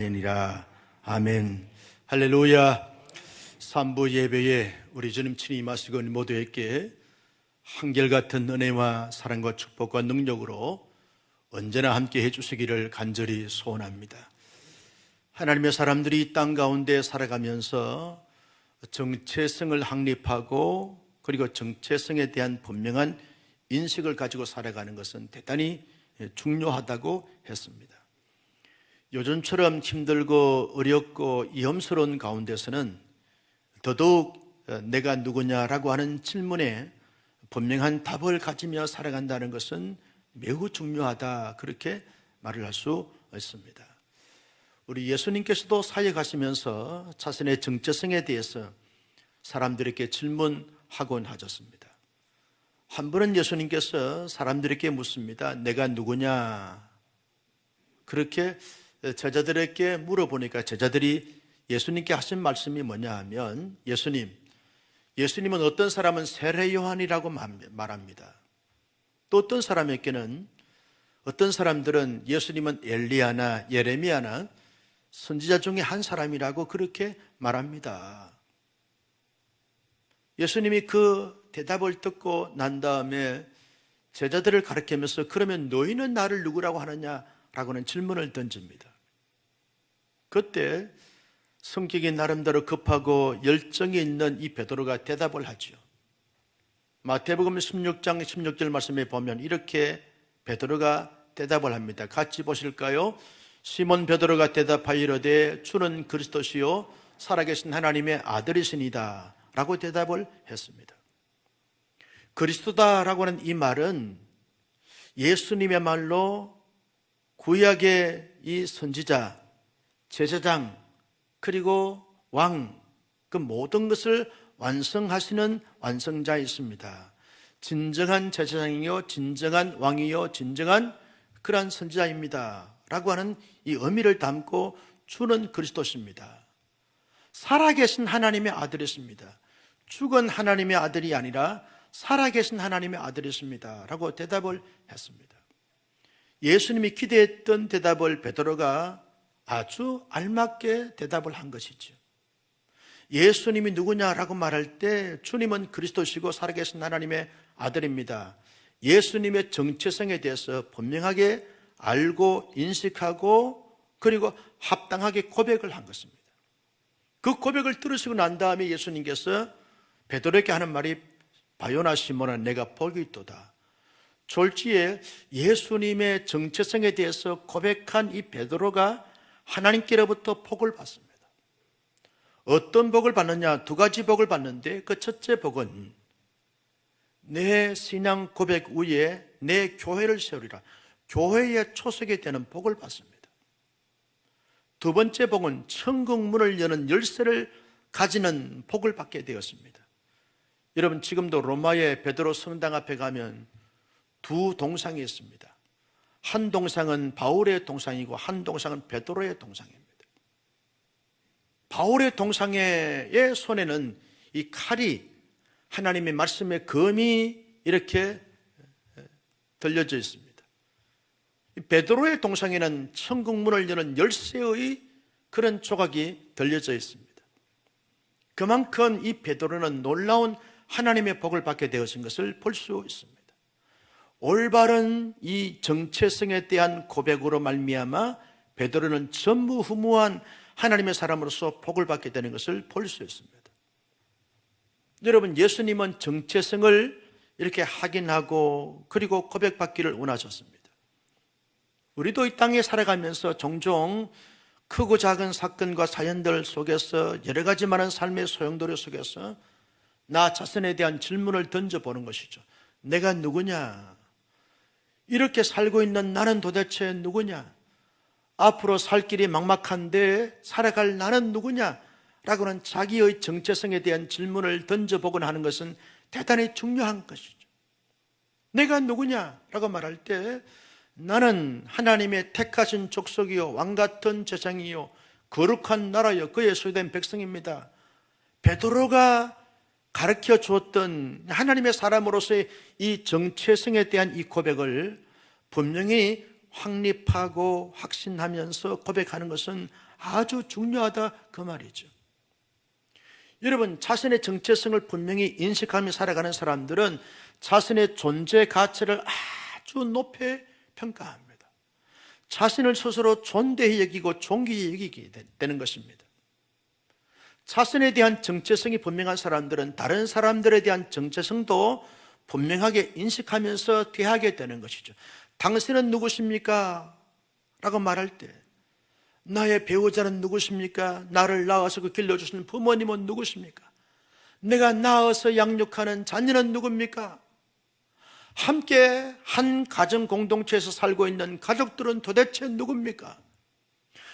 아멘이라. 아멘. 할렐루야. 3부 예배에 우리 주님 친히 임하시고 모두에게 한결같은 은혜와 사랑과 축복과 능력으로 언제나 함께 해주시기를 간절히 소원합니다. 하나님의 사람들이 이 땅 가운데 살아가면서 정체성을 확립하고 그리고 정체성에 대한 분명한 인식을 가지고 살아가는 것은 대단히 중요하다고 했습니다. 요즘처럼 힘들고 어렵고 위험스러운 가운데서는 더더욱 내가 누구냐라고 하는 질문에 분명한 답을 가지며 살아간다는 것은 매우 중요하다, 그렇게 말을 할 수 있습니다. 우리 예수님께서도 사역하시면서 자신의 정체성에 대해서 사람들에게 질문하곤 하셨습니다. 한 번은 예수님께서 사람들에게 묻습니다. 내가 누구냐? 그렇게 제자들에게 물어보니까 제자들이 예수님께 하신 말씀이 뭐냐 하면, 예수님은 어떤 사람은 세례 요한이라고 말합니다. 또 어떤 사람들은 예수님은 엘리야나 예레미야나 선지자 중에 한 사람이라고 그렇게 말합니다. 예수님이 그 대답을 듣고 난 다음에 제자들을 가르치면서 그러면 너희는 나를 누구라고 하느냐라고는 질문을 던집니다. 그때 성격이 나름대로 급하고 열정이 있는 이 베드로가 대답을 하죠. 마태복음 16장 16절 말씀에 보면 이렇게 베드로가 대답을 합니다. 같이 보실까요? 시몬 베드로가 대답하여 이르되 주는 그리스도시요 살아계신 하나님의 아들이시니다 라고 대답을 했습니다. 그리스도다라고 하는 이 말은 예수님의 말로 구약의 이 선지자, 제사장, 그리고 왕, 그 모든 것을 완성하시는 완성자이십니다. 진정한 제사장이요, 진정한 왕이요, 진정한 그러한 선지자입니다 라고 하는 이 의미를 담고 주는 그리스도십니다. 살아계신 하나님의 아들이십니다. 죽은 하나님의 아들이 아니라 살아계신 하나님의 아들이십니다 라고 대답을 했습니다. 예수님이 기대했던 대답을 베드로가 아주 알맞게 대답을 한 것이죠. 예수님이 누구냐라고 말할 때 주님은 그리스도시고 살아계신 하나님의 아들입니다. 예수님의 정체성에 대해서 분명하게 알고 인식하고 그리고 합당하게 고백을 한 것입니다. 그 고백을 들으시고 난 다음에 예수님께서 베드로에게 하는 말이 바요나 시몬아 내가 복이 있도다. 졸지에 예수님의 정체성에 대해서 고백한 이 베드로가 하나님께로부터 복을 받습니다. 어떤 복을 받느냐? 두 가지 복을 받는데 그 첫째 복은 내 신앙 고백 위에 내 교회를 세우리라. 교회의 초석이 되는 복을 받습니다. 두 번째 복은 천국 문을 여는 열쇠를 가지는 복을 받게 되었습니다. 여러분 지금도 로마의 베드로 성당 앞에 가면 두 동상이 있습니다. 한 동상은 바울의 동상이고 한 동상은 베드로의 동상입니다. 바울의 동상의 손에는 이 칼이 하나님의 말씀의 검이 이렇게 들려져 있습니다. 베드로의 동상에는 천국 문을 여는 열쇠의 그런 조각이 들려져 있습니다. 그만큼 이 베드로는 놀라운 하나님의 복을 받게 되어진 것을 볼 수 있습니다. 올바른 이 정체성에 대한 고백으로 말미암아 베드로는 전무후무한 하나님의 사람으로서 복을 받게 되는 것을 볼 수 있습니다. 여러분 예수님은 정체성을 이렇게 확인하고 그리고 고백받기를 원하셨습니다. 우리도 이 땅에 살아가면서 종종 크고 작은 사건과 사연들 속에서 여러 가지 많은 삶의 소용돌이 속에서 나 자신에 대한 질문을 던져보는 것이죠. 내가 누구냐? 이렇게 살고 있는 나는 도대체 누구냐? 앞으로 살 길이 막막한데 살아갈 나는 누구냐? 라고 하는 자기의 정체성에 대한 질문을 던져보곤 하는 것은 대단히 중요한 것이죠. 내가 누구냐? 라고 말할 때 나는 하나님의 택하신 족속이요 왕같은 제사장이요 거룩한 나라요 그의 소유된 백성입니다. 베드로가 가르쳐 주었던 하나님의 사람으로서의 이 정체성에 대한 이 고백을 분명히 확립하고 확신하면서 고백하는 것은 아주 중요하다 그 말이죠. 여러분, 자신의 정체성을 분명히 인식하며 살아가는 사람들은 자신의 존재 가치를 아주 높이 평가합니다. 자신을 스스로 존대히 여기고 존귀히 여기게 되는 것입니다. 자신에 대한 정체성이 분명한 사람들은 다른 사람들에 대한 정체성도 분명하게 인식하면서 대하게 되는 것이죠. 당신은 누구십니까? 라고 말할 때 나의 배우자는 누구십니까? 나를 낳아서 길러주시는 부모님은 누구십니까? 내가 낳아서 양육하는 자녀는 누굽니까? 함께 한 가정 공동체에서 살고 있는 가족들은 도대체 누굽니까?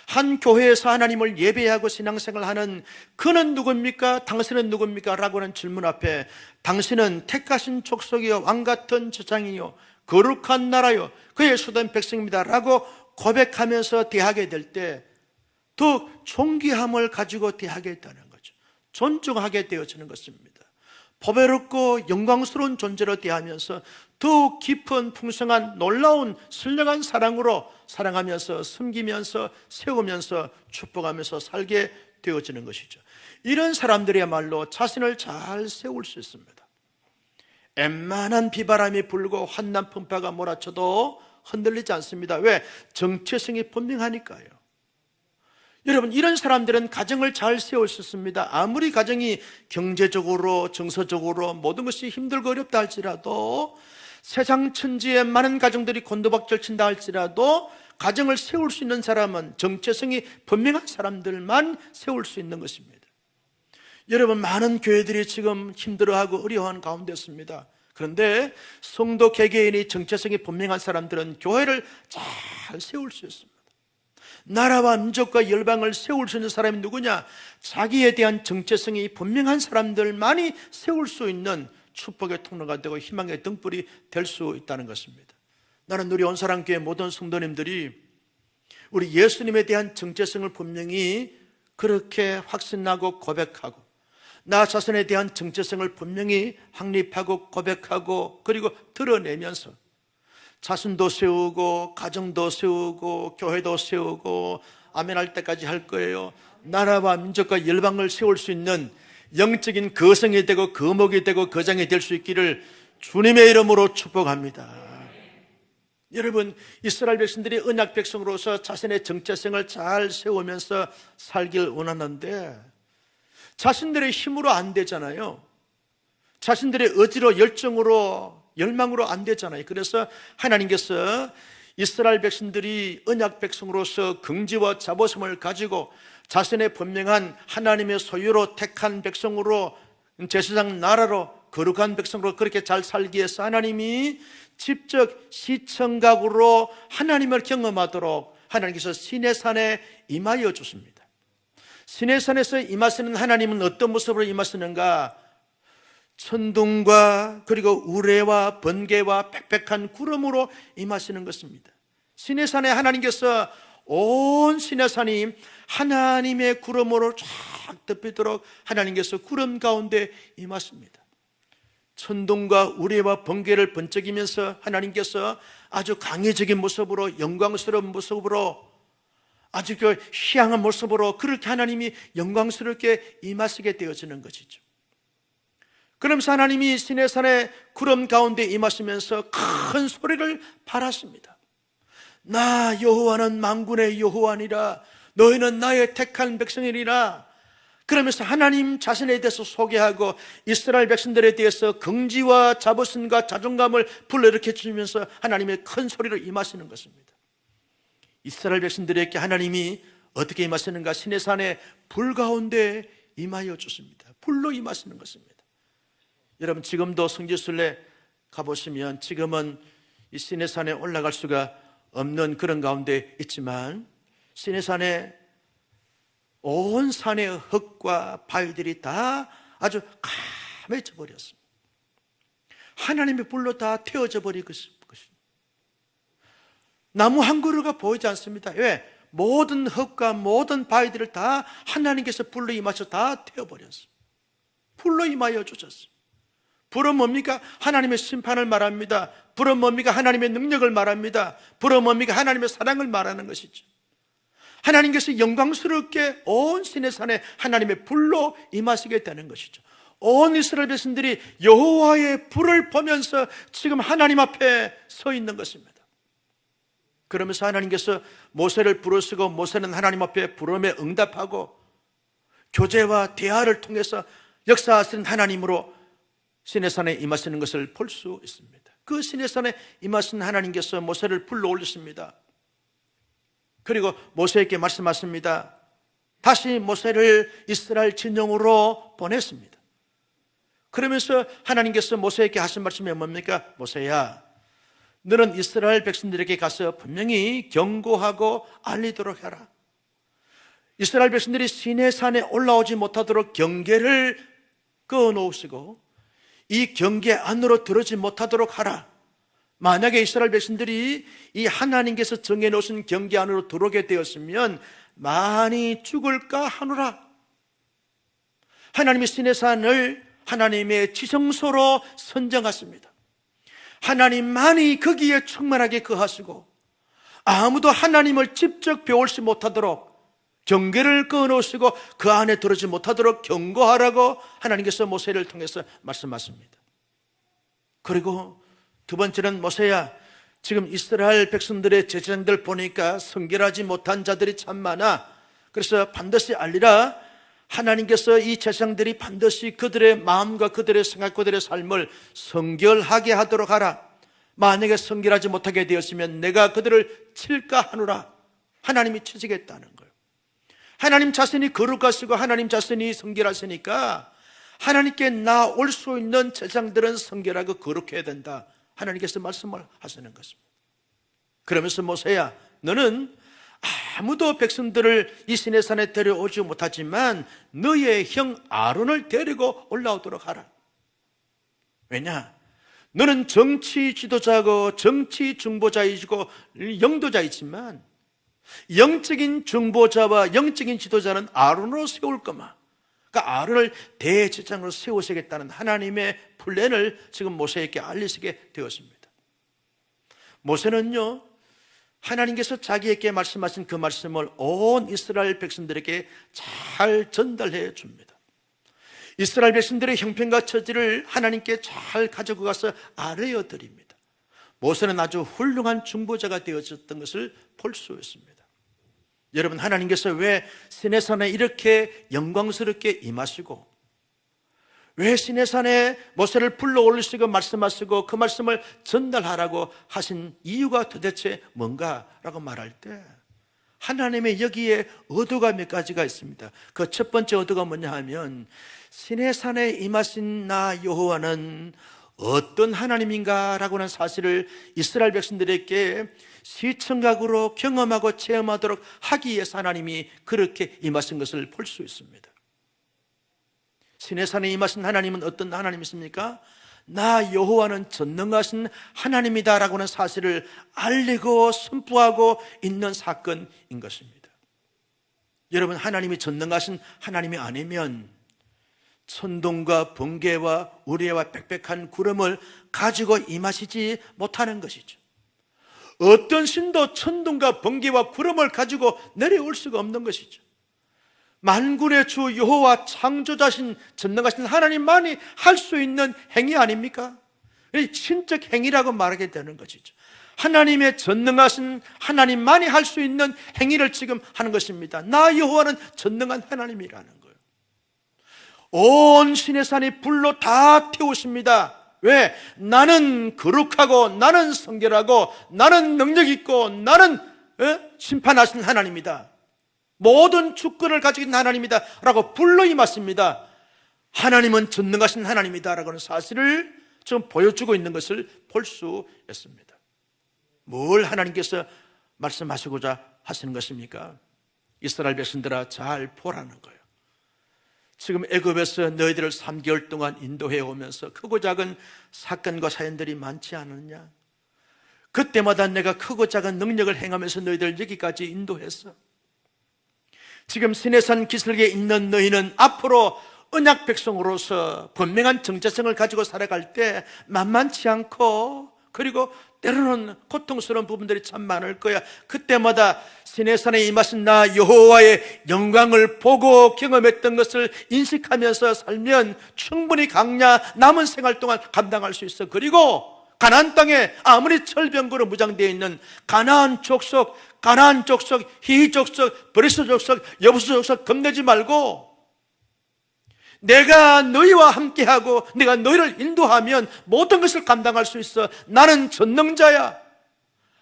한 교회에서 하나님을 예배하고 신앙생활하는 그는 누굽니까? 당신은 누굽니까? 라고 하는 질문 앞에 당신은 택하신 족속이요 왕같은 제장이요 거룩한 나라요 그의 소된 백성입니다 라고 고백하면서 대하게 될 때 더 존귀함을 가지고 대하게 되는 거죠. 존중하게 되어지는 것입니다. 보배롭고 영광스러운 존재로 대하면서 더욱 깊은 풍성한 놀라운 선량한 사랑으로 사랑하면서 섬기면서 세우면서 축복하면서 살게 되어지는 것이죠. 이런 사람들이야말로 자신을 잘 세울 수 있습니다. 웬만한 비바람이 불고 환난 풍파가 몰아쳐도 흔들리지 않습니다. 왜? 정체성이 분명하니까요. 여러분, 이런 사람들은 가정을 잘 세울 수 있습니다. 아무리 가정이 경제적으로 정서적으로 모든 것이 힘들고 어렵다 할지라도 세상 천지에 많은 가정들이 곤두박질 친다 할지라도 가정을 세울 수 있는 사람은 정체성이 분명한 사람들만 세울 수 있는 것입니다. 여러분, 많은 교회들이 지금 힘들어하고 어려워하는 가운데 있습니다. 그런데 성도 개개인이 정체성이 분명한 사람들은 교회를 잘 세울 수 있습니다. 나라와 민족과 열방을 세울 수 있는 사람이 누구냐? 자기에 대한 정체성이 분명한 사람들만이 세울 수 있는 축복의 통로가 되고 희망의 등불이 될 수 있다는 것입니다. 나는 우리 온사랑교회 모든 성도님들이 우리 예수님에 대한 정체성을 분명히 그렇게 확신하고 고백하고 나 자신에 대한 정체성을 분명히 확립하고 고백하고 그리고 드러내면서 자신도 세우고 가정도 세우고 교회도 세우고 아멘할 때까지 할 거예요. 나라와 민족과 열방을 세울 수 있는 영적인 거성이 되고 거목이 되고 거장이 될 수 있기를 주님의 이름으로 축복합니다. 여러분, 이스라엘 백성들이 언약 백성으로서 자신의 정체성을 잘 세우면서 살길 원하는데 자신들의 힘으로 안 되잖아요. 자신들의 의지로 열정으로 열망으로 안 되잖아요. 그래서 하나님께서 이스라엘 백성들이 언약 백성으로서 긍지와 자부심을 가지고 자신의 분명한 하나님의 소유로 택한 백성으로 제사장 나라로 거룩한 백성으로 그렇게 잘 살기 위해서 하나님이 직접 시청각으로 하나님을 경험하도록 하나님께서 시내산에 임하여 주십니다. 시내산에서 임하시는 하나님은 어떤 모습으로 임하시는가? 천둥과 그리고 우레와 번개와 빽빽한 구름으로 임하시는 것입니다. 시내산에 하나님께서 온 시내산이 하나님의 구름으로 쫙 덮이도록 하나님께서 구름 가운데 임하십니다. 천둥과 우레와 번개를 번쩍이면서 하나님께서 아주 강의적인 모습으로 영광스러운 모습으로 아주 그 희양한 모습으로 그렇게 하나님이 영광스럽게 임하시게 되어지는 것이죠. 그러면서 하나님이 시내산의 구름 가운데 임하시면서 큰 소리를 발하십니다. 나 여호와는 만군의 여호와니라. 너희는 나의 택한 백성이니라. 그러면서 하나님 자신에 대해서 소개하고 이스라엘 백성들에 대해서 긍지와 자부심과 자존감을 불러일으켜 주면서 하나님의 큰 소리로 임하시는 것입니다. 이스라엘 백성들에게 하나님이 어떻게 임하시는가? 시내산의 불 가운데 임하여 주십니다. 불로 임하시는 것입니다. 여러분, 지금도 성지순례 가보시면 지금은 이 시내산에 올라갈 수가 없는 그런 가운데 있지만 시내산에 온 산의 흙과 바위들이 다 아주 감해져 버렸습니다. 하나님의 불로 다 태워져 버린 것입니다. 나무 한 그루가 보이지 않습니다. 왜? 모든 흙과 모든 바위들을 다 하나님께서 불로 임하셔 다 태워버렸습니다. 불로 임하여 주셨습니다. 불은 뭡니까? 하나님의 심판을 말합니다. 불은 뭡니까? 하나님의 능력을 말합니다. 불은 뭡니까? 하나님의 사랑을 말하는 것이죠. 하나님께서 영광스럽게 온 시내산에 하나님의 불로 임하시게 되는 것이죠. 온 이스라엘 백성들이 여호와의 불을 보면서 지금 하나님 앞에 서 있는 것입니다. 그러면서 하나님께서 모세를 부르시고 모세는 하나님 앞에 부름에 응답하고 교제와 대화를 통해서 역사하시는 하나님으로 시내산에 임하시는 것을 볼 수 있습니다. 그 시내산에 임하신 하나님께서 모세를 불러 올리십니다. 그리고 모세에게 말씀하십니다. 다시 모세를 이스라엘 진영으로 보냈습니다. 그러면서 하나님께서 모세에게 하신 말씀이 뭡니까? 모세야, 너는 이스라엘 백성들에게 가서 분명히 경고하고 알리도록 해라. 이스라엘 백성들이 시내산에 올라오지 못하도록 경계를 그어놓으시고 이 경계 안으로 들어오지 못하도록 하라. 만약에 이스라엘 백성들이 이 하나님께서 정해놓으신 경계 안으로 들어오게 되었으면 많이 죽을까 하노라. 하나님이 시내산을 하나님의 지성소로 선정하십니다. 하나님만이 거기에 충만하게 거하시고 아무도 하나님을 직접 배울지 못하도록 경계를 그어놓으시고 그 안에 들어오지 못하도록 경고하라고 하나님께서 모세를 통해서 말씀하십니다. 그리고 두 번째는 모세야, 지금 이스라엘 백성들의 제사장들 보니까 성결하지 못한 자들이 참 많아. 그래서 반드시 알리라. 하나님께서 이 제사장들이 반드시 그들의 마음과 그들의 생각, 그들의 삶을 성결하게 하도록 하라. 만약에 성결하지 못하게 되었으면 내가 그들을 칠까 하노라. 하나님이 치시겠다는 거예요. 하나님 자신이 거룩하시고 하나님 자신이 성결하시니까 하나님께 나올 수 있는 제사장들은 성결하고 거룩해야 된다. 하나님께서 말씀을 하시는 것입니다. 그러면서 모세야, 너는 아무도 백성들을 이 시내산에 데려오지 못하지만 너의 형 아론을 데리고 올라오도록 하라. 왜냐? 너는 정치 지도자고 정치 중보자이고 영도자이지만 영적인 중보자와 영적인 지도자는 아론으로 세울 거마. 그러니까 아론을 대제사장으로 세우시겠다는 하나님의 플랜을 지금 모세에게 알리시게 되었습니다. 모세는요, 하나님께서 자기에게 말씀하신 그 말씀을 온 이스라엘 백성들에게 잘 전달해 줍니다. 이스라엘 백성들의 형편과 처지를 하나님께 잘 가지고 가서 알려 드립니다. 모세는 아주 훌륭한 중보자가 되어졌던 것을 볼 수 있습니다. 여러분, 하나님께서 왜 시내산에 이렇게 영광스럽게 임하시고 왜 시내산에 모세를 불러 올리시고 말씀하시고 그 말씀을 전달하라고 하신 이유가 도대체 뭔가라고 말할 때 하나님의 여기에 의도가 몇 가지가 있습니다. 그 첫 번째 의도가 뭐냐 하면 시내산에 임하신 나 여호와는 어떤 하나님인가 라고 하는 사실을 이스라엘 백성들에게 시청각으로 경험하고 체험하도록 하기 위해서 하나님이 그렇게 임하신 것을 볼 수 있습니다. 시내산에 임하신 하나님은 어떤 하나님이십니까? 나 여호와는 전능하신 하나님이다 라고 하는 사실을 알리고 선포하고 있는 사건인 것입니다. 여러분, 하나님이 전능하신 하나님이 아니면 천둥과 번개와 우레와 빽빽한 구름을 가지고 임하시지 못하는 것이죠. 어떤 신도 천둥과 번개와 구름을 가지고 내려올 수가 없는 것이죠. 만군의 주 여호와 창조자신 전능하신 하나님만이 할 수 있는 행위 아닙니까? 신적 행위라고 말하게 되는 것이죠. 하나님의 전능하신 하나님만이 할 수 있는 행위를 지금 하는 것입니다. 나 여호와는 전능한 하나님이라는 거예요. 온 시내산이 불로 다 태우십니다. 왜? 나는 거룩하고 나는 성결하고 나는 능력 있고 나는 심판하신 하나님이다. 모든 주권을 가지고 있는 하나님이다 라고 불러 임하십니다. 하나님은 전능하신 하나님이다 라고 하는 사실을 지금 보여주고 있는 것을 볼 수 있습니다. 뭘 하나님께서 말씀하시고자 하시는 것입니까? 이스라엘 백성들아, 잘 보라는 거예요. 지금 애굽에서 너희들을 3개월 동안 인도해 오면서 크고 작은 사건과 사연들이 많지 않느냐? 그때마다 내가 크고 작은 능력을 행하면서 너희들 여기까지 인도했어. 지금 시내산 기슭에 있는 너희는 앞으로 언약 백성으로서 분명한 정체성을 가지고 살아갈 때 만만치 않고 그리고 때로는 고통스러운 부분들이 참 많을 거야. 그때마다 시내산에 임하신 나 여호와의 영광을 보고 경험했던 것을 인식하면서 살면 충분히 강야 남은 생활 동안 감당할 수 있어. 그리고 가나안 땅에 아무리 철병거로 무장되어 있는 가나안 족속, 히 족속, 브리스 족속, 여부스 족속 겁내지 말고 내가 너희와 함께하고 내가 너희를 인도하면 모든 것을 감당할 수 있어. 나는 전능자야.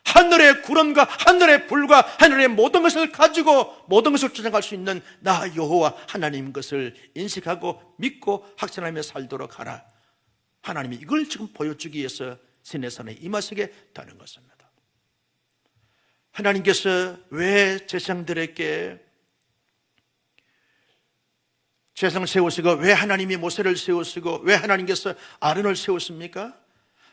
하늘의 구름과 하늘의 불과 하늘의 모든 것을 가지고 모든 것을 주장할 수 있는 나 여호와 하나님 것을 인식하고 믿고 확신하며 살도록 하라. 하나님이 이걸 지금 보여주기 위해서 시내산에 임하시게 되는 것입니다. 하나님께서 왜 제사장들에게 제사장 세우시고 왜 하나님이 모세를 세우시고 왜 하나님께서 아론을 세우십니까?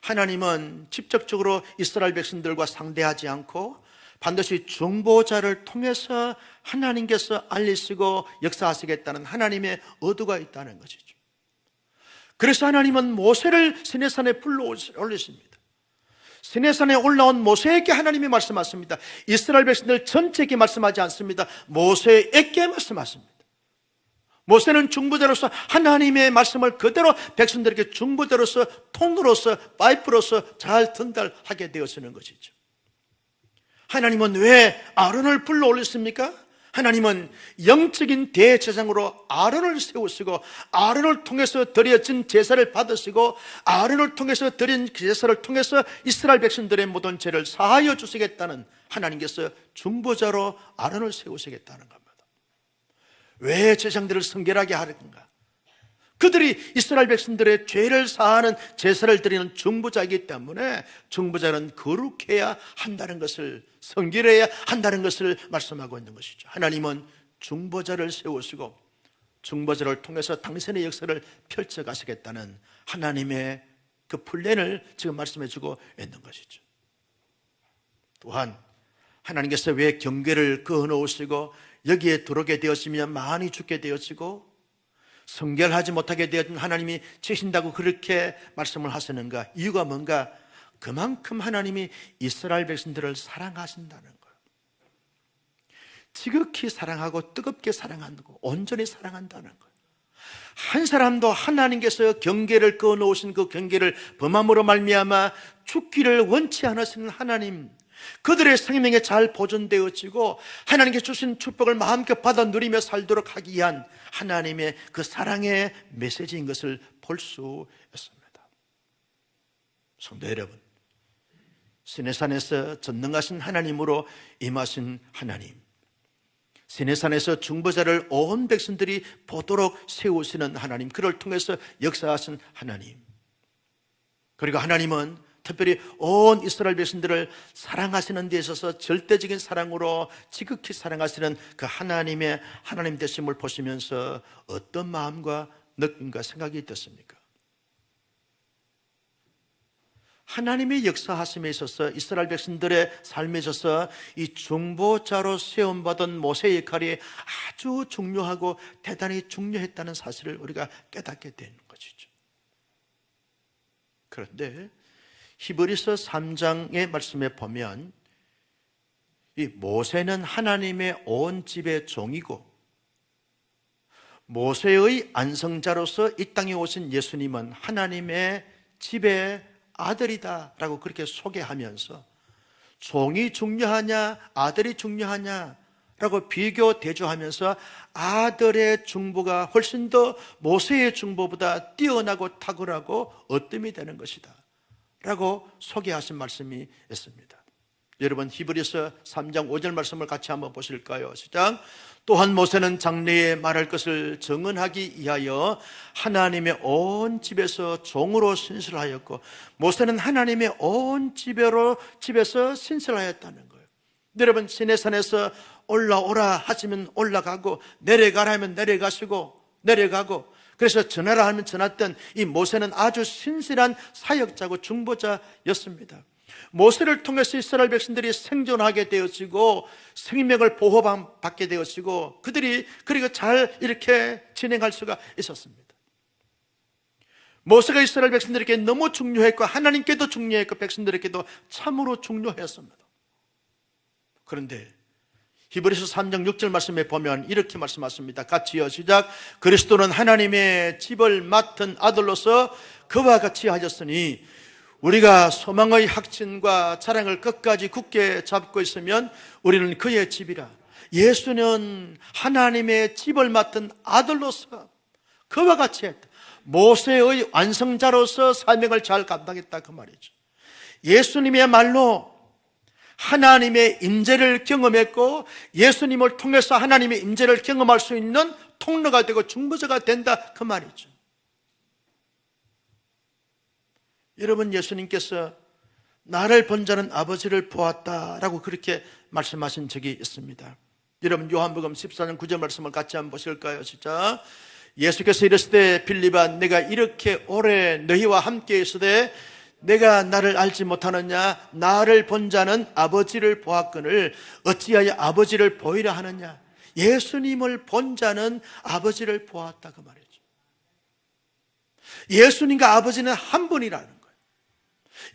하나님은 직접적으로 이스라엘 백성들과 상대하지 않고 반드시 중보자를 통해서 하나님께서 알리시고 역사하시겠다는 하나님의 의도가 있다는 것이죠. 그래서 하나님은 모세를 시내산에 불러 올리십니다. 시내산에 올라온 모세에게 하나님이 말씀하십니다. 이스라엘 백성들 전체에게 말씀하지 않습니다. 모세에게 말씀하십니다. 모세는 중보자로서 하나님의 말씀을 그대로 백성들에게 중보자로서 통로로서 파이프로서 잘 전달하게 되어지는 것이죠. 하나님은 왜 아론을 불러 올렸습니까? 하나님은 영적인 대제사장으로 아론을 세우시고 아론을 통해서 드려진 제사를 받으시고 아론을 통해서 드린 제사를 통해서 이스라엘 백성들의 모든 죄를 사하여 주시겠다는 하나님께서 중보자로 아론을 세우시겠다는 겁니다. 왜 제사장들을 성결하게 하는가? 그들이 이스라엘 백성들의 죄를 사하는 제사를 드리는 중보자이기 때문에 중보자는 거룩해야 한다는 것을, 성결해야 한다는 것을 말씀하고 있는 것이죠. 하나님은 중보자를 세우시고 중보자를 통해서 당신의 역사를 펼쳐가시겠다는 하나님의 그 플랜을 지금 말씀해 주고 있는 것이죠. 또한 하나님께서 왜 경계를 그어놓으시고 여기에 들어오게 되었으면 많이 죽게 되었고 성결하지 못하게 되었던 하나님이 치신다고 그렇게 말씀을 하시는가? 이유가 뭔가? 그만큼 하나님이 이스라엘 백성들을 사랑하신다는 거예요. 지극히 사랑하고 뜨겁게 사랑하고 온전히 사랑한다는 거예요. 한 사람도 하나님께서 경계를 그어놓으신 그 경계를 범함으로 말미암아 죽기를 원치 않으시는 하나님, 그들의 생명에 잘 보존되어지고 하나님께 주신 축복을 마음껏 받아 누리며 살도록 하기 위한 하나님의 그 사랑의 메시지인 것을 볼 수 있습니다. 성도 여러분, 시내산에서 전능하신 하나님으로 임하신 하나님, 시내산에서 중보자를 온 백성들이 보도록 세우시는 하나님, 그를 통해서 역사하신 하나님, 그리고 하나님은 특별히 온 이스라엘 백성들을 사랑하시는 데 있어서 절대적인 사랑으로 지극히 사랑하시는 그 하나님의 하나님 되심을 보시면서 어떤 마음과 느낌과 생각이 어떻습니까? 하나님의 역사하심에 있어서 이스라엘 백성들의 삶에 있어서 이 중보자로 세움받은 모세의 역할이 아주 중요하고 대단히 중요했다는 사실을 우리가 깨닫게 되는 것이죠. 그런데 히브리서 3장의 말씀에 보면 이 모세는 하나님의 온 집의 종이고 모세의 안성자로서 이 땅에 오신 예수님은 하나님의 집의 아들이다 라고 그렇게 소개하면서 종이 중요하냐 아들이 중요하냐 라고 비교 대조하면서 아들의 중보가 훨씬 더 모세의 중보보다 뛰어나고 탁월하고 어뜸이 되는 것이다 라고 소개하신 말씀이 있습니다. 여러분 히브리서 3장 5절 말씀을 같이 한번 보실까요? 시작. 또한 모세는 장래에 말할 것을 증언하기 위하여 하나님의 온 집에서 종으로 신실하였고 모세는 하나님의 온 집에서 신실하였다는 거예요. 여러분 시내산에서 올라오라 하시면 올라가고 내려가라 하면 내려가고 그래서 전하라 하면 전했던 이 모세는 아주 신실한 사역자고 중보자였습니다. 모세를 통해서 이스라엘 백성들이 생존하게 되어지고 생명을 보호받게 되어지고 그들이 그리고 잘 이렇게 진행할 수가 있었습니다. 모세가 이스라엘 백성들에게 너무 중요했고 하나님께도 중요했고 백성들에게도 참으로 중요했습니다. 그런데 히브리서 3장 6절 말씀에 보면 이렇게 말씀하십니다. 같이요, 시작. 그리스도는 하나님의 집을 맡은 아들로서 그와 같이 하셨으니 우리가 소망의 확신과 사랑을 끝까지 굳게 잡고 있으면 우리는 그의 집이라. 예수는 하나님의 집을 맡은 아들로서 그와 같이 했다. 모세의 완성자로서 사명을 잘 감당했다, 그 말이죠. 예수님이야말로 하나님의 임재를 경험했고 예수님을 통해서 하나님의 임재를 경험할 수 있는 통로가 되고 중보자가 된다, 그 말이죠. 여러분, 예수님께서 나를 본 자는 아버지를 보았다라고 그렇게 말씀하신 적이 있습니다. 여러분, 요한복음 14장 9절 말씀을 같이 한번 보실까요? 진짜 예수께서 이르시되 빌립아, 내가 이렇게 오래 너희와 함께 있으되 내가 나를 알지 못하느냐? 나를 본 자는 아버지를 보았거늘 어찌하여 아버지를 보이라 하느냐? 예수님을 본 자는 아버지를 보았다, 그 말이죠. 예수님과 아버지는 한 분이라는 거예요.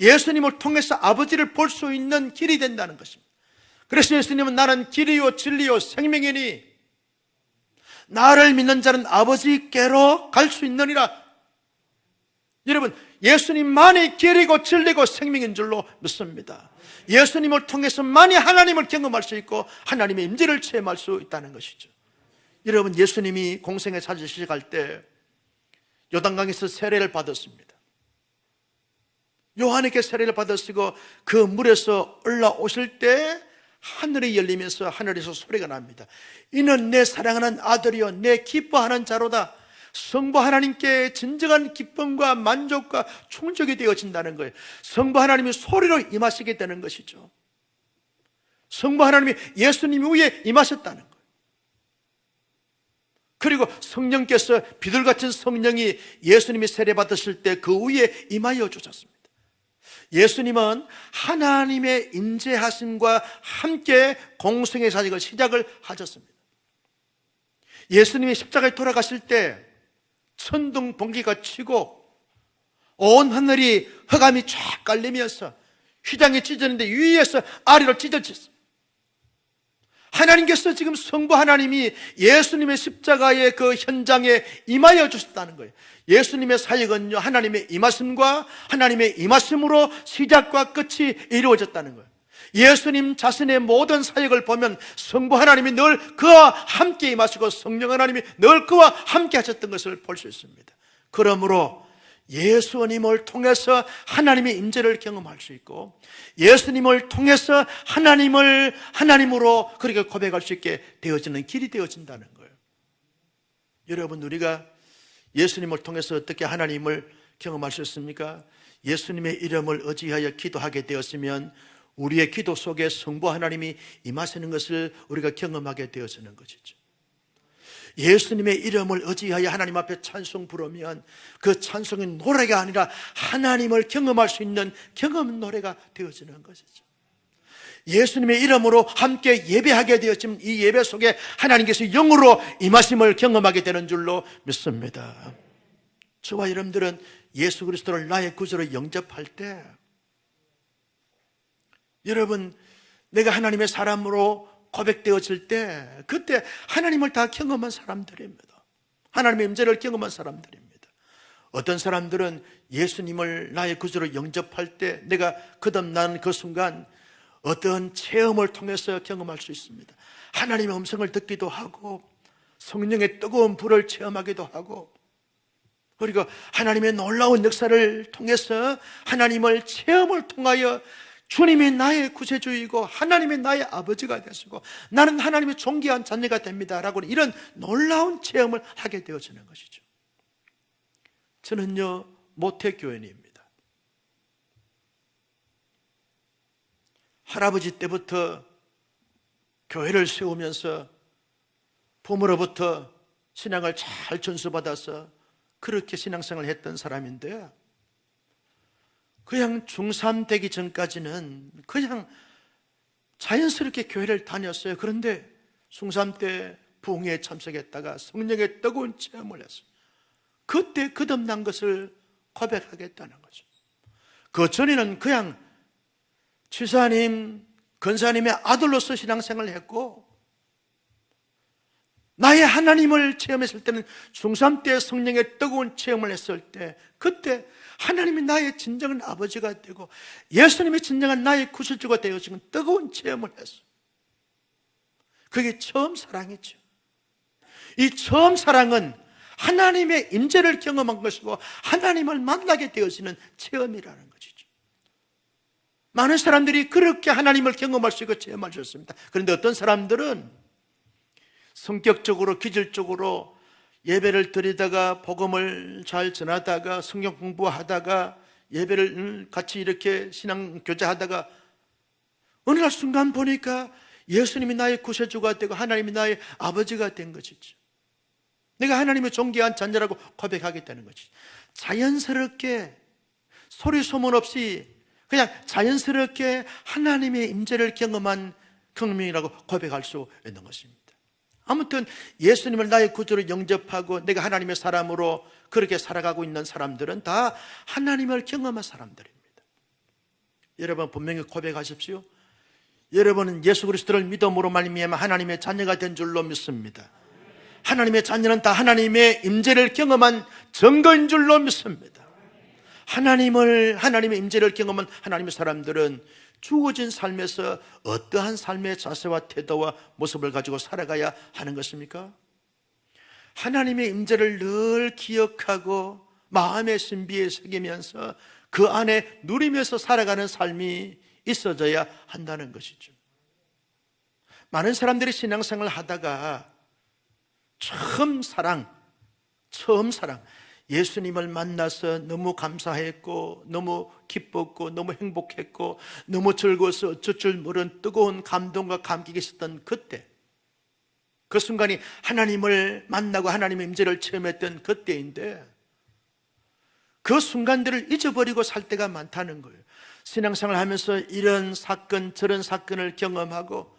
예수님을 통해서 아버지를 볼 수 있는 길이 된다는 것입니다. 그래서 예수님은 나는 길이요 진리요 생명이니 나를 믿는 자는 아버지께로 갈 수 있느니라. 여러분, 예수님만이 길이고 진리고 생명인 줄로 믿습니다. 예수님을 통해서만이 하나님을 경험할 수 있고 하나님의 임재를 체험할 수 있다는 것이죠. 여러분, 예수님이 공생의 사역을 시작할 때 요단강에서 세례를 받았습니다. 요한에게 세례를 받으시고 그 물에서 올라오실 때 하늘이 열리면서 하늘에서 소리가 납니다. 이는 내 사랑하는 아들이요 내 기뻐하는 자로다. 성부 하나님께 진정한 기쁨과 만족과 충족이 되어진다는 거예요. 성부 하나님이 소리로 임하시게 되는 것이죠. 성부 하나님이 예수님 위에 임하셨다는 거예요. 그리고 성령께서 비둘같은 성령이 예수님이 세례받으실 때 그 위에 임하여 주셨습니다. 예수님은 하나님의 인재하심과 함께 공생의 사역을 시작을 하셨습니다. 예수님이 십자가에 돌아가실 때 천둥 번개가 치고 온 하늘이 흑암이 쫙 깔리면서 휘장이 찢어졌는데 위에서 아래로 찢어졌습니다. 하나님께서 지금 성부 하나님이 예수님의 십자가의 그 현장에 임하여 주셨다는 거예요. 예수님의 사역은요, 하나님의 임하심과 하나님의 임하심으로 시작과 끝이 이루어졌다는 거예요. 예수님 자신의 모든 사역을 보면 성부 하나님이 늘 그와 함께 임하시고 성령 하나님이 늘 그와 함께 하셨던 것을 볼 수 있습니다. 그러므로 예수님을 통해서 하나님의 임재를 경험할 수 있고 예수님을 통해서 하나님을 하나님으로 그렇게 고백할 수 있게 되어지는 길이 되어진다는 거예요. 여러분, 우리가 예수님을 통해서 어떻게 하나님을 경험할 수 있습니까? 예수님의 이름을 의지하여 기도하게 되었으면 우리의 기도 속에 성부 하나님이 임하시는 것을 우리가 경험하게 되어지는 것이죠. 예수님의 이름을 의지하여 하나님 앞에 찬송 부르면 그 찬송이 노래가 아니라 하나님을 경험할 수 있는 경험 노래가 되어지는 것이죠. 예수님의 이름으로 함께 예배하게 되었지만 이 예배 속에 하나님께서 영으로 임하심을 경험하게 되는 줄로 믿습니다. 저와 여러분들은 예수 그리스도를 나의 구주로 영접할 때 여러분, 내가 하나님의 사람으로 고백되어질 때 그때 하나님을 다 경험한 사람들입니다. 하나님의 임재를 경험한 사람들입니다. 어떤 사람들은 예수님을 나의 구주로 영접할 때 내가 거듭난 그 순간 어떤 체험을 통해서 경험할 수 있습니다. 하나님의 음성을 듣기도 하고 성령의 뜨거운 불을 체험하기도 하고 그리고 하나님의 놀라운 역사를 통해서 하나님을 체험을 통하여 주님이 나의 구세주이고 하나님이 나의 아버지가 되시고 나는 하나님의 존귀한 자녀가 됩니다 라고 이런 놀라운 체험을 하게 되어지는 것이죠. 저는요, 모태교인입니다. 할아버지 때부터 교회를 세우면서 부모로부터 신앙을 잘 전수받아서 그렇게 신앙생활을 했던 사람인데 그냥 중3 되기 전까지는 그냥 자연스럽게 교회를 다녔어요. 그런데 중3 때 부흥회에 참석했다가 성령의 뜨거운 체험을 했어요. 그때 거듭난 것을 고백하겠다는 거죠. 그 전에는 그냥 지사님, 권사님의 아들로서 신앙생활을 했고, 나의 하나님을 체험했을 때는 중3 때 성령의 뜨거운 체험을 했을 때, 그때 하나님이 나의 진정한 아버지가 되고 예수님이 진정한 나의 구세주가 되어지는 뜨거운 체험을 했어요. 그게 처음 사랑이죠. 이 처음 사랑은 하나님의 임재를 경험한 것이고 하나님을 만나게 되어지는 체험이라는 것이죠. 많은 사람들이 그렇게 하나님을 경험할 수 있고 체험할 수 있습니다. 그런데 어떤 사람들은 성격적으로, 기질적으로 예배를 드리다가 복음을 잘 전하다가 성경 공부하다가 예배를 같이 이렇게 신앙 교제하다가 어느 날 순간 보니까 예수님이 나의 구세주가 되고 하나님이 나의 아버지가 된 것이죠. 내가 하나님의 존귀한 자녀라고 고백하겠다는 것이죠. 자연스럽게 소리 소문 없이 그냥 자연스럽게 하나님의 임재를 경험한 경험이라고 고백할 수 있는 것입니다. 아무튼 예수님을 나의 구주로 영접하고 내가 하나님의 사람으로 그렇게 살아가고 있는 사람들은 다 하나님을 경험한 사람들입니다. 여러분 분명히 고백하십시오. 여러분은 예수 그리스도를 믿음으로 말미암아 하나님의 자녀가 된 줄로 믿습니다. 하나님의 자녀는 다 하나님의 임재를 경험한 증거인 줄로 믿습니다. 하나님의 임재를 경험한 하나님의 사람들은 주어진 삶에서 어떠한 삶의 자세와 태도와 모습을 가지고 살아가야 하는 것입니까? 하나님의 임재를 늘 기억하고 마음의 신비에 새기면서 그 안에 누리면서 살아가는 삶이 있어져야 한다는 것이죠. 많은 사람들이 신앙생활을 하다가 처음 사랑, 예수님을 만나서 너무 감사했고 너무 기뻤고 너무 행복했고 너무 즐거워서 어쩔 줄 모르는 뜨거운 감동과 감격이 있었던 그때, 그 순간이 하나님을 만나고 하나님의 임재를 체험했던 그때인데 그 순간들을 잊어버리고 살 때가 많다는 거예요. 신앙생활을 하면서 이런 사건 저런 사건을 경험하고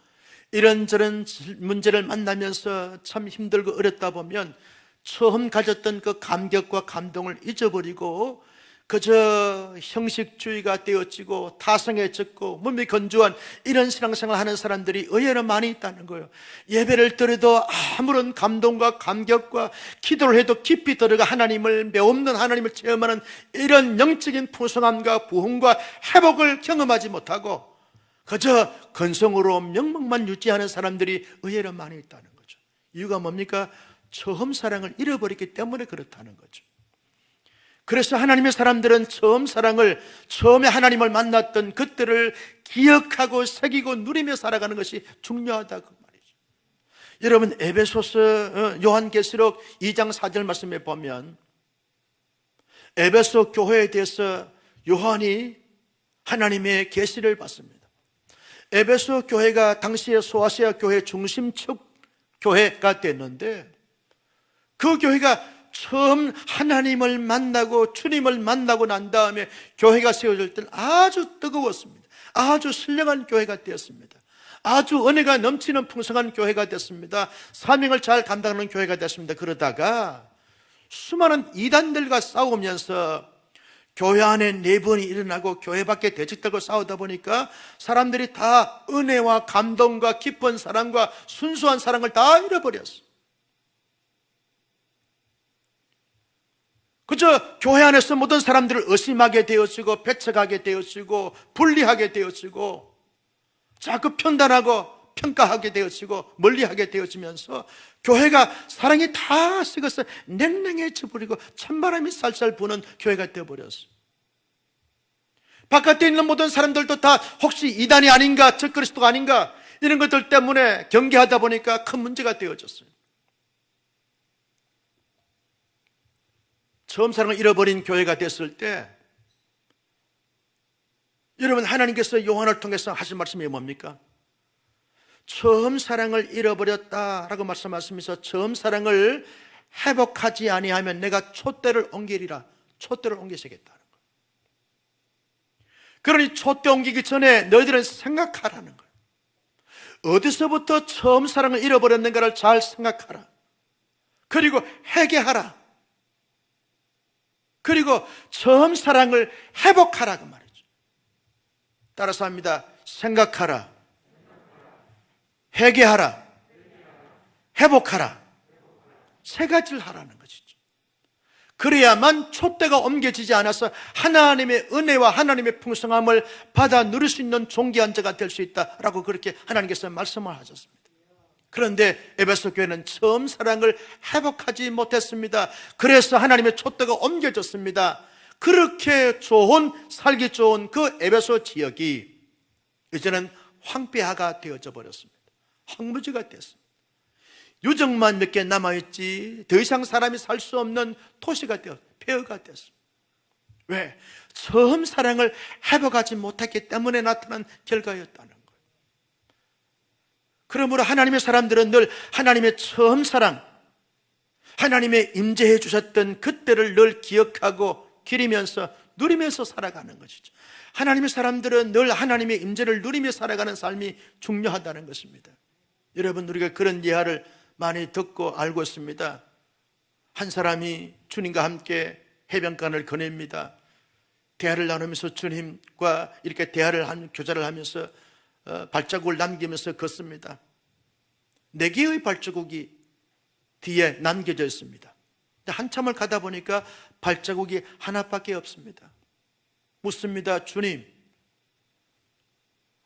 이런저런 문제를 만나면서 참 힘들고 어렵다 보면 처음 가졌던 그 감격과 감동을 잊어버리고 그저 형식주의가 되어지고 타성해졌고 몸이 건조한 이런 신앙생활을 하는 사람들이 의외로 많이 있다는 거예요. 예배를 드려도 아무런 감동과 감격과 기도를 해도 깊이 들어가 하나님을 매없는 하나님을 체험하는 이런 영적인 풍성함과 부흥과 회복을 경험하지 못하고 그저 건성으로 명목만 유지하는 사람들이 의외로 많이 있다는 거죠. 이유가 뭡니까? 처음 사랑을 잃어버렸기 때문에 그렇다는 거죠. 그래서 하나님의 사람들은 처음 사랑을, 처음에 하나님을 만났던 그때를 기억하고 새기고 누리며 살아가는 것이 중요하다고 말이죠. 여러분 에베소서 요한계시록 2장 4절 말씀에 보면 에베소 교회에 대해서 요한이 하나님의 계시를 받습니다. 에베소 교회가 당시의 소아시아 교회 중심축 교회가 됐는데 그 교회가 처음 하나님을 만나고 주님을 만나고 난 다음에 교회가 세워질 때는 아주 뜨거웠습니다. 아주 신령한 교회가 되었습니다. 아주 은혜가 넘치는 풍성한 교회가 됐습니다. 사명을 잘 감당하는 교회가 됐습니다. 그러다가 수많은 이단들과 싸우면서 교회 안에 내분이 일어나고 교회 밖에 대적들과 싸우다 보니까 사람들이 다 은혜와 감동과 깊은 사랑과 순수한 사랑을 다 잃어버렸어요. 그저 교회 안에서 모든 사람들을 의심하게 되어지고 배척하게 되어지고 분리하게 되어지고 자꾸 편단하고 평가하게 되어지고 멀리하게 되어지면서 교회가 사랑이 다 식어서 냉랭해져 버리고 찬바람이 쌀쌀 부는 교회가 되어버렸어요. 바깥에 있는 모든 사람들도 다 혹시 이단이 아닌가 적그리스도가 아닌가 이런 것들 때문에 경계하다 보니까 큰 문제가 되어졌어요. 처음 사랑을 잃어버린 교회가 됐을 때 여러분 하나님께서 요한을 통해서 하신 말씀이 뭡니까? 처음 사랑을 잃어버렸다라고 말씀하시면서 처음 사랑을 회복하지 아니하면 내가 촛대를 옮기리라. 촛대를 옮기시겠다는 거예요. 그러니 촛대 옮기기 전에 너희들은 생각하라는 거예요. 어디서부터 처음 사랑을 잃어버렸는가를 잘 생각하라. 그리고 회개하라. 그리고 처음 사랑을 회복하라고 말이죠. 따라서 합니다. 생각하라, 회개하라, 회복하라. 세 가지를 하라는 것이죠. 그래야만 촛대가 옮겨지지 않아서 하나님의 은혜와 하나님의 풍성함을 받아 누릴 수 있는 존귀한 자가 될 수 있다라고 그렇게 하나님께서 말씀을 하셨습니다. 그런데 에베소 교회는 처음 사랑을 회복하지 못했습니다. 그래서 하나님의 촛대가 옮겨졌습니다. 그렇게 살기 좋은 그 에베소 지역이 이제는 황폐화가 되어져 버렸습니다. 황무지가 됐습니다. 유적만 몇 개 남아있지 더 이상 사람이 살 수 없는 도시가 폐허가 됐습니다. 왜? 처음 사랑을 회복하지 못했기 때문에 나타난 결과였다는 거예요. 그러므로 하나님의 사람들은 늘 하나님의 처음 사랑, 하나님의 임재해 주셨던 그때를 늘 기억하고 기리면서 누리면서 살아가는 것이죠. 하나님의 사람들은 늘 하나님의 임재를 누리며 살아가는 삶이 중요하다는 것입니다. 여러분, 우리가 그런 예화를 많이 듣고 알고 있습니다. 한 사람이 주님과 함께 해변가를 거닙니다. 대화를 나누면서 주님과 이렇게 교제를 하면서 발자국을 남기면서 걷습니다. 4개의 발자국이 뒤에 남겨져 있습니다. 한참을 가다 보니까 발자국이 하나밖에 없습니다. 묻습니다. 주님,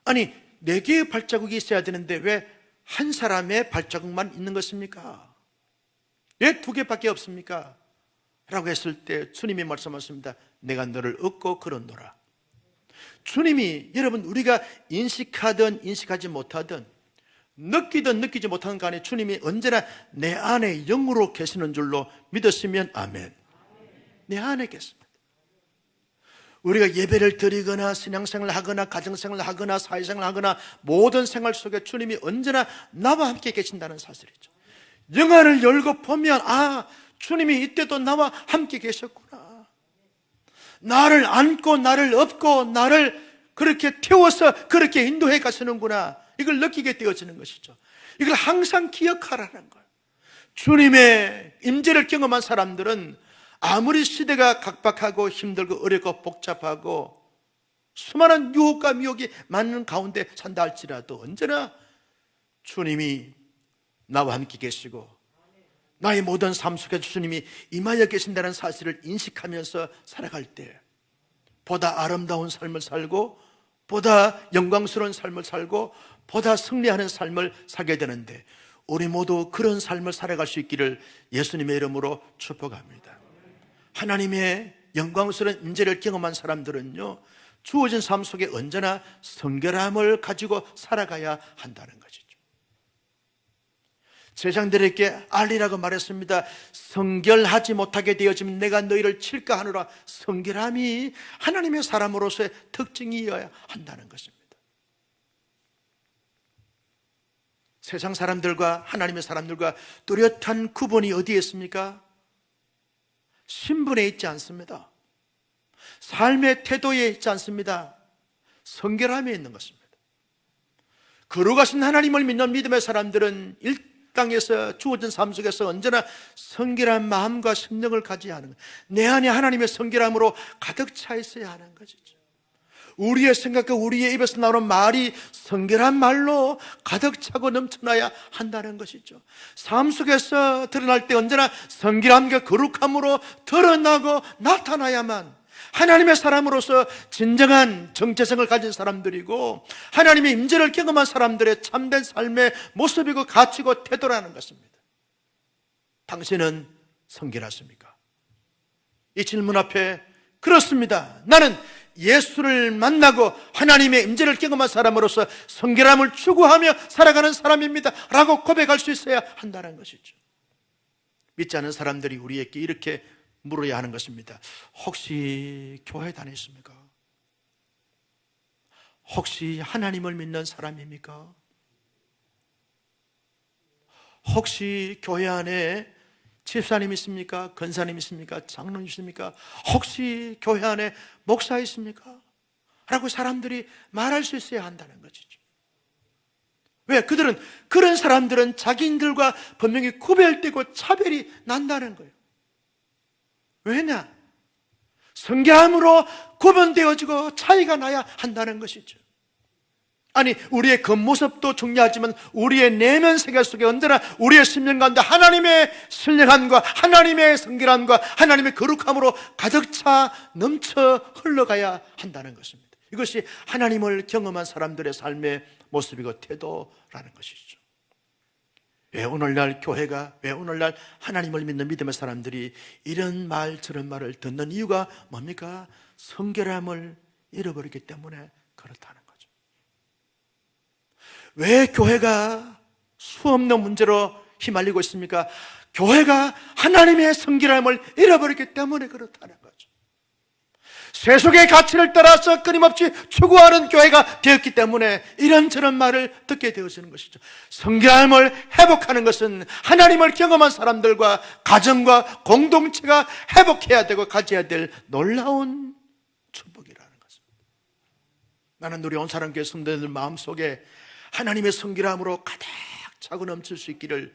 아니 4개의 발자국이 있어야 되는데 왜 한 사람의 발자국만 있는 것입니까? 왜 2개밖에 없습니까? 라고 했을 때 주님이 말씀하십니다. 내가 너를 얻고 걸었노라. 주님이, 여러분, 우리가 인식하든 인식하지 못하든 느끼든 느끼지 못하는 간에 주님이 언제나 내 안에 영으로 계시는 줄로 믿으시면 아멘. 내 안에 계십니다. 우리가 예배를 드리거나 신앙생활을 하거나 가정생활을 하거나 사회생활을 하거나 모든 생활 속에 주님이 언제나 나와 함께 계신다는 사실이죠. 영안을 열고 보면 주님이 이때도 나와 함께 계셨구나. 나를 안고 나를 업고 나를 그렇게 태워서 그렇게 인도해 가시는구나. 이걸 느끼게 되어지는 것이죠. 이걸 항상 기억하라는 거예요. 주님의 임재를 경험한 사람들은 아무리 시대가 각박하고 힘들고 어렵고 복잡하고 수많은 유혹과 미혹이 많은 가운데 산다 할지라도 언제나 주님이 나와 함께 계시고 나의 모든 삶 속에 주님이 임하여 계신다는 사실을 인식하면서 살아갈 때 보다 아름다운 삶을 살고 보다 영광스러운 삶을 살고 보다 승리하는 삶을 살게 되는데 우리 모두 그런 삶을 살아갈 수 있기를 예수님의 이름으로 축복합니다. 하나님의 영광스러운 임재를 경험한 사람들은요, 주어진 삶 속에 언제나 성결함을 가지고 살아가야 한다는 것이죠. 제자들에게 알리라고 말했습니다. 성결하지 못하게 되어지면 내가 너희를 칠까 하노라. 성결함이 하나님의 사람으로서의 특징이어야 한다는 것입니다. 세상 사람들과 하나님의 사람들과 뚜렷한 구분이 어디에 있습니까? 신분에 있지 않습니다. 삶의 태도에 있지 않습니다. 성결함에 있는 것입니다. 거룩하신 하나님을 믿는 믿음의 사람들은 이 땅에서 주어진 삶 속에서 언제나 성결한 마음과 심령을 가져야 하는 거예요. 내 안에 하나님의 성결함으로 가득 차 있어야 하는 것이죠. 우리의 생각과 우리의 입에서 나오는 말이 성결한 말로 가득 차고 넘쳐나야 한다는 것이죠. 삶 속에서 드러날 때 언제나 성결함과 거룩함으로 드러나고 나타나야만 하나님의 사람으로서 진정한 정체성을 가진 사람들이고 하나님의 임재를 경험한 사람들의 참된 삶의 모습이고 가치고 태도라는 것입니다. 당신은 성결하십니까? 이 질문 앞에 그렇습니다. 나는 예수를 만나고 하나님의 임재를 경험한 사람으로서 성결함을 추구하며 살아가는 사람입니다 라고 고백할 수 있어야 한다는 것이죠. 믿지 않은 사람들이 우리에게 이렇게 물어야 하는 것입니다. 혹시 교회 다니십니까? 혹시 하나님을 믿는 사람입니까? 혹시 교회 안에 집사님 있습니까? 권사님 있습니까? 장로님 있습니까? 혹시 교회 안에 목사 있습니까? 라고 사람들이 말할 수 있어야 한다는 것이죠. 왜? 그런 사람들은 자기들과 분명히 구별되고 차별이 난다는 거예요. 왜냐? 성결함으로 구분되어지고 차이가 나야 한다는 것이죠. 아니, 우리의 겉모습도 중요하지만 우리의 내면 세계 속에 언제나 우리의 심령 가운데 하나님의 신령함과 하나님의 성결함과 하나님의 거룩함으로 가득 차 넘쳐 흘러가야 한다는 것입니다. 이것이 하나님을 경험한 사람들의 삶의 모습이고 태도라는 것이죠. 왜 오늘날 교회가, 왜 오늘날 하나님을 믿는 믿음의 사람들이 이런 말 저런 말을 듣는 이유가 뭡니까? 성결함을 잃어버리기 때문에 그렇다는 거죠. 왜 교회가 수없는 문제로 휘말리고 있습니까? 교회가 하나님의 성결함을 잃어버리기 때문에 그렇다는 거죠. 세속의 가치를 따라서 끊임없이 추구하는 교회가 되었기 때문에 이런저런 말을 듣게 되어지는 것이죠. 성결함을 회복하는 것은 하나님을 경험한 사람들과 가정과 공동체가 회복해야 되고 가져야 될 놀라운 축복이라는 것입니다. 나는 우리 온사랑교회 성도들 마음속에 하나님의 성결함으로 가득 차고 넘칠 수 있기를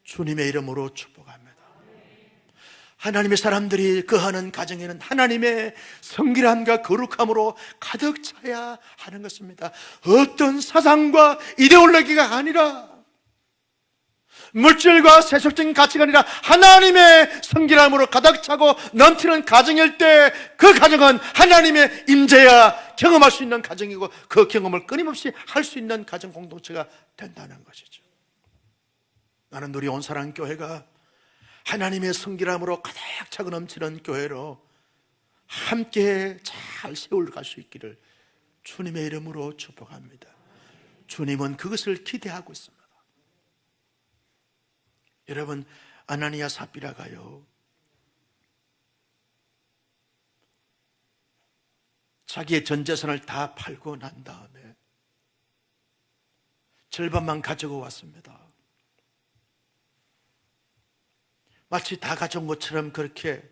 주님의 이름으로 축복합니다. 하나님의 사람들이 거하는 가정에는 하나님의 성결함과 거룩함으로 가득 차야 하는 것입니다. 어떤 사상과 이데올로기가 아니라, 물질과 세속적인 가치가 아니라 하나님의 성결함으로 가득 차고 넘치는 가정일 때 그 가정은 하나님의 임재야 경험할 수 있는 가정이고 그 경험을 끊임없이 할 수 있는 가정 공동체가 된다는 것이죠. 나는 우리 온사랑교회가 하나님의 성결함으로 가득 차고 넘치는 교회로 함께 잘 세워갈 수 있기를 주님의 이름으로 축복합니다. 주님은 그것을 기대하고 있습니다. 여러분, 아나니아 삽비라가요, 자기의 전 재산을 다 팔고 난 다음에 절반만 가지고 왔습니다. 마치 다 가져온 것처럼 그렇게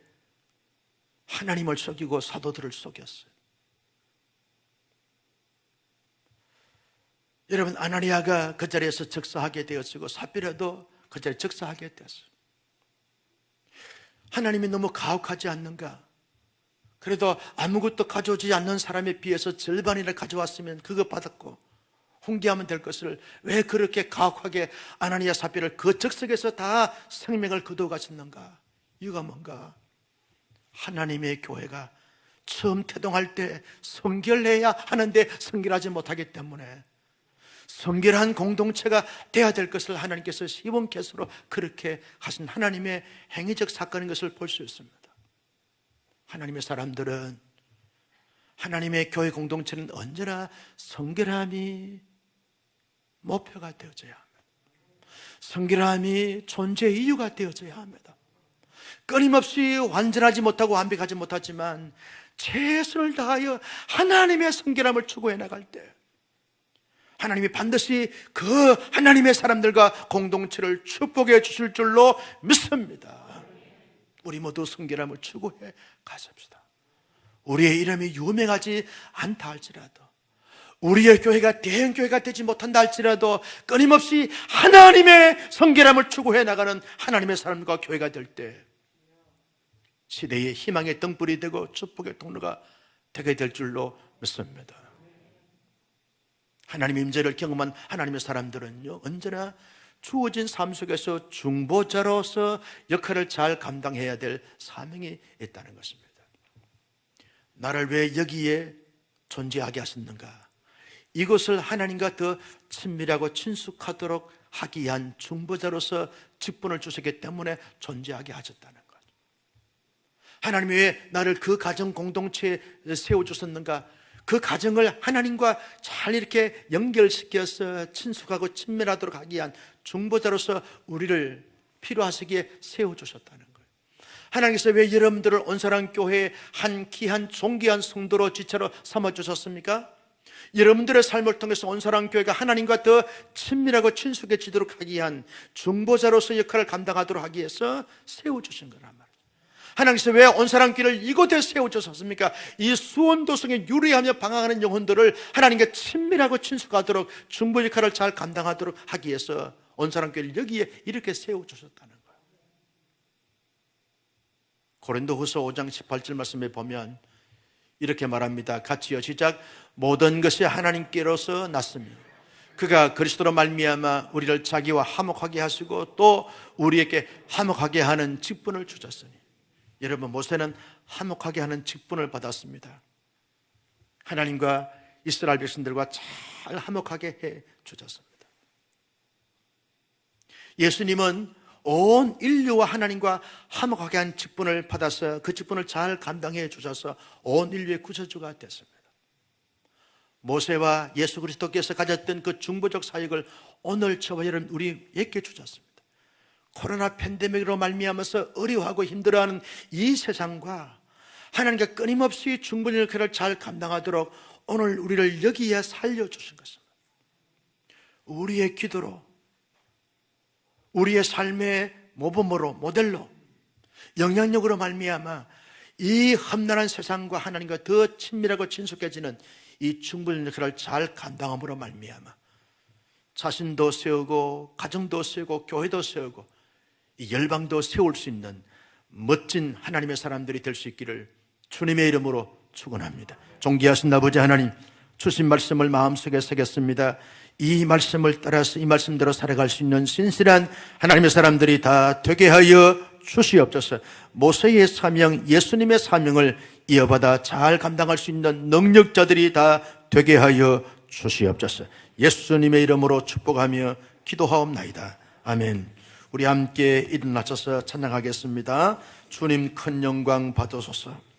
하나님을 속이고 사도들을 속였어요. 여러분, 아나니아가 그 자리에서 즉사하게 되었고 삽비라도 그 자리에 즉사하게 되었어요. 하나님이 너무 가혹하지 않는가? 그래도 아무것도 가져오지 않는 사람에 비해서 절반이나 가져왔으면 그거 받았고 홍기하면 될 것을 왜 그렇게 가혹하게 아나니아 삽비를 그 적석에서 다 생명을 거두어 가셨는가? 이유가 뭔가? 하나님의 교회가 처음 태동할 때 성결해야 하는데 성결하지 못하기 때문에 성결한 공동체가 돼야 될 것을 하나님께서 시범케스로 그렇게 하신 하나님의 행위적 사건인 것을 볼 수 있습니다. 하나님의 사람들은, 하나님의 교회 공동체는 언제나 성결함이 목표가 되어져야 합니다. 성결함이 존재의 이유가 되어져야 합니다. 끊임없이 완전하지 못하고 완벽하지 못하지만 최선을 다하여 하나님의 성결함을 추구해 나갈 때 하나님이 반드시 그 하나님의 사람들과 공동체를 축복해 주실 줄로 믿습니다. 우리 모두 성결함을 추구해 가십시다. 우리의 이름이 유명하지 않다 할지라도, 우리의 교회가 대형 교회가 되지 못한다 할지라도 끊임없이 하나님의 성결함을 추구해 나가는 하나님의 사람과 교회가 될 때 시대의 희망의 등불이 되고 축복의 통로가 되게 될 줄로 믿습니다. 하나님의 임재를 경험한 하나님의 사람들은요, 언제나 주어진 삶 속에서 중보자로서 역할을 잘 감당해야 될 사명이 있다는 것입니다. 나를 왜 여기에 존재하게 하셨는가? 이것을 하나님과 더 친밀하고 친숙하도록 하기 위한 중보자로서 직분을 주셨기 때문에 존재하게 하셨다는 것. 하나님이 왜 나를 그 가정 공동체에 세워주셨는가? 그 가정을 하나님과 잘 이렇게 연결시켜서 친숙하고 친밀하도록 하기 위한 중보자로서 우리를 필요하시기에 세워주셨다는 거예요. 하나님께서 왜 여러분들을 온사랑교회의 한 귀한 존귀한 성도로 지체로 삼아주셨습니까? 여러분들의 삶을 통해서 온사랑교회가 하나님과 더 친밀하고 친숙해지도록 하기 위한 중보자로서 역할을 감당하도록 하기 위해서 세워주신 거란 말이에요. 하나님께서 왜 온사랑교회를 이곳에 세워주셨습니까? 이 수원도성에 유리하며 방황하는 영혼들을 하나님과 친밀하고 친숙하도록 중보 역할을 잘 감당하도록 하기 위해서 온사랑교회를 여기에 이렇게 세워주셨다는 거예요. 고린도후서 5장 18절 말씀에 보면 이렇게 말합니다. 같이요, 시작. 모든 것이 하나님께로서 났으며 그가 그리스도로 말미암아 우리를 자기와 화목하게 하시고 또 우리에게 화목하게 하는 직분을 주셨으니. 여러분, 모세는 화목하게 하는 직분을 받았습니다. 하나님과 이스라엘 백성들과 잘 화목하게 해 주셨습니다. 예수님은 온 인류와 하나님과 화목하게 한 직분을 받아서 그 직분을 잘 감당해 주셔서 온 인류의 구세주가 됐습니다. 모세와 예수 그리스도께서 가졌던 그 중보적 사역을 오늘 저와 여러분 우리에게 주셨습니다. 코로나 팬데믹으로 말미암아서 어려워하고 힘들어하는 이 세상과 하나님과 끊임없이 중보적 역할을 잘 감당하도록 오늘 우리를 여기에 살려주신 것입니다. 우리의 기도로, 우리의 삶의 모범으로, 모델로, 영향력으로 말미암아 이 험난한 세상과 하나님과 더 친밀하고 친숙해지는 이 중보적 역할을 잘 감당함으로 말미암아 자신도 세우고 가정도 세우고 교회도 세우고 이 열방도 세울 수 있는 멋진 하나님의 사람들이 될 수 있기를 주님의 이름으로 축원합니다. 존귀하신 아버지 하나님, 주신 말씀을 마음속에 새겼습니다. 이 말씀을 따라서 이 말씀대로 살아갈 수 있는 신실한 하나님의 사람들이 다 되게 하여 주시옵소서. 모세의 사명, 예수님의 사명을 이어받아 잘 감당할 수 있는 능력자들이 다 되게 하여 주시옵소서. 예수님의 이름으로 축복하며 기도하옵나이다. 아멘. 우리 함께 일어나셔서 찬양하겠습니다. 주님 큰 영광 받으소서.